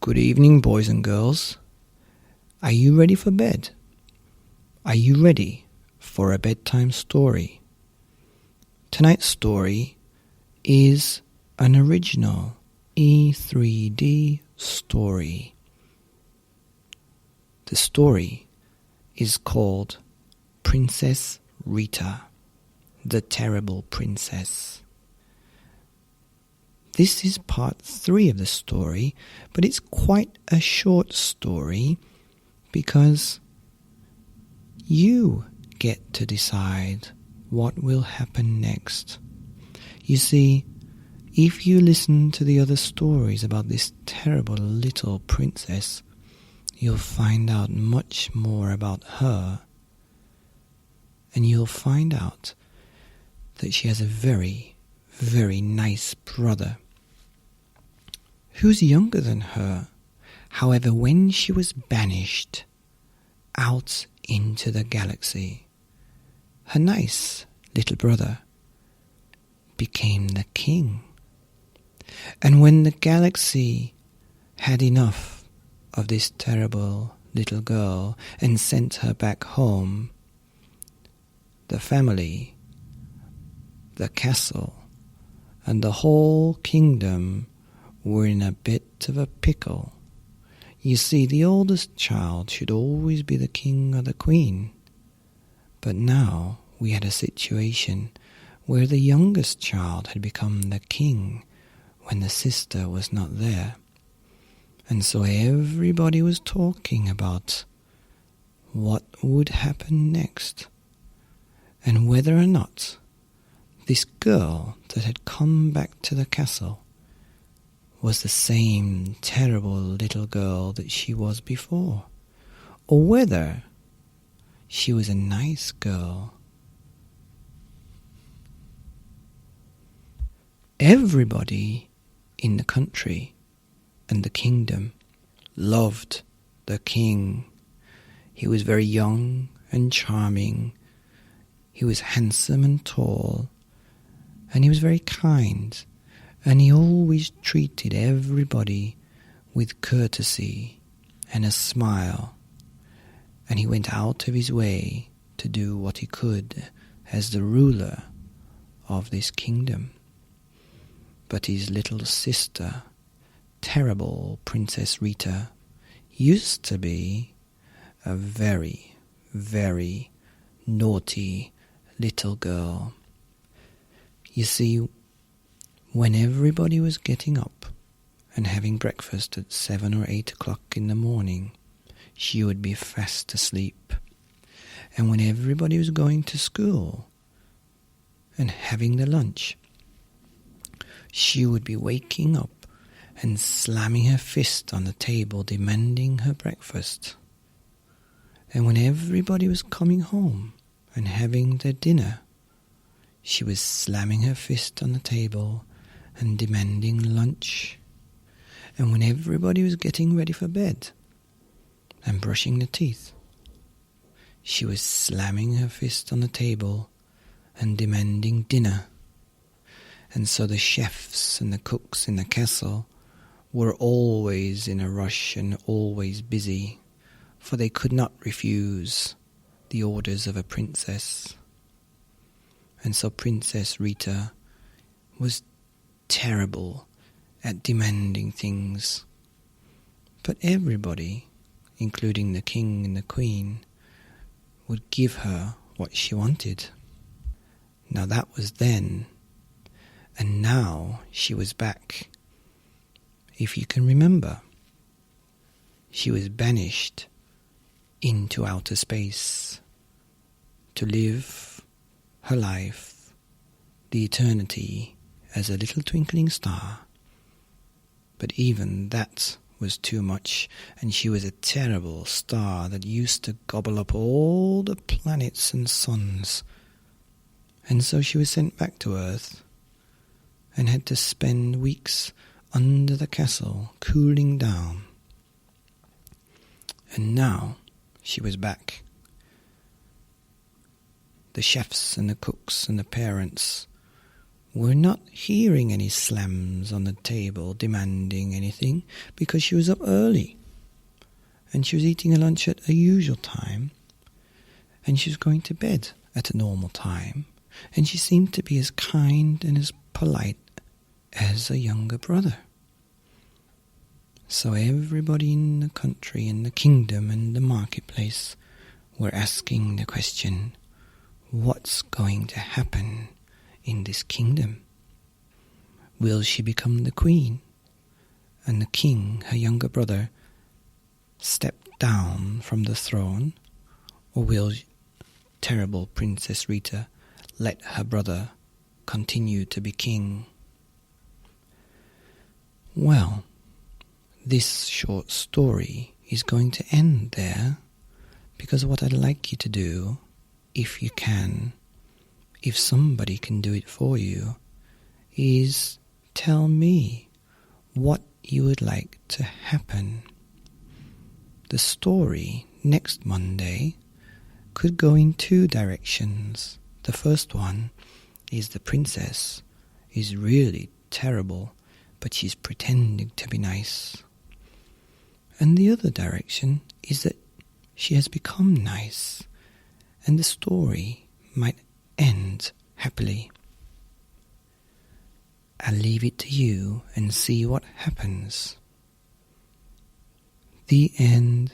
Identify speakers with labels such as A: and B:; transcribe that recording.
A: Good evening, boys and girls. Are you ready for bed? Are you ready for a bedtime story? Tonight's story is an original E3D story. The story is called Princess Rita, the Terrible Princess. This is part 3 of the story, but it's quite a short story because you get to decide what will happen next. You see, if you listen to the other stories about this terrible little princess, you'll find out much more about her, and you'll find out that she has a very, very nice brother who's younger than her. However, when she was banished out into the galaxy, her nice little brother became the king. And when the galaxy had enough of this terrible little girl and sent her back home, the family, the castle, and the whole kingdom were in a bit of a pickle. You see, the oldest child should always be the king or the queen. But now we had a situation where the youngest child had become the king when the sister was not there. And so everybody was talking about what would happen next, and whether or not this girl that had come back to the castle was the same terrible little girl that she was before, or whether she was a nice girl. Everybody in the country and the kingdom loved the king. He was very young and charming. He was handsome and tall, and he was very kind. And he always treated everybody with courtesy and a smile. And he went out of his way to do what he could as the ruler of this kingdom. But his little sister, terrible Princess Rita, used to be a very, very naughty little girl. You see, when everybody was getting up and having breakfast at 7 or 8 o'clock in the morning, she would be fast asleep. And when everybody was going to school and having the lunch, she would be waking up and slamming her fist on the table, demanding her breakfast. And when everybody was coming home and having their dinner, she was slamming her fist on the table and demanding lunch. And when everybody was getting ready for bed and brushing their teeth, she was slamming her fist on the table and demanding dinner. And so the chefs and the cooks in the castle were always in a rush and always busy, for they could not refuse the orders of a princess. And so Princess Rita was terrible at demanding things. But everybody, including the king and the queen, would give her what she wanted. Now that was then, and now she was back. If you can remember, she was banished into outer space to live her life, the eternity, as a little twinkling star. But even that was too much, and she was a terrible star that used to gobble up all the planets and suns. And so she was sent back to Earth and had to spend weeks under the castle cooling down. And now she was back. The chefs and the cooks and the parents were not hearing any slams on the table demanding anything, because she was up early and she was eating her lunch at a usual time, and she was going to bed at a normal time, and she seemed to be as kind and as polite as a younger brother. So everybody in the country and the kingdom and the marketplace were asking the question, what's going to happen in this kingdom? Will she become the queen, and the king, her younger brother, step down from the throne, or will terrible Princess Rita let her brother continue to be king? Well, this short story is going to end there, because what I'd like you to do, if you can, if somebody can do it for you, is tell me what you would like to happen. The story next Monday could go in two directions. The first one is the princess is really terrible, but she's pretending to be nice. And the other direction is that she has become nice, and the story might end happily. I'll leave it to you and see what happens. The end.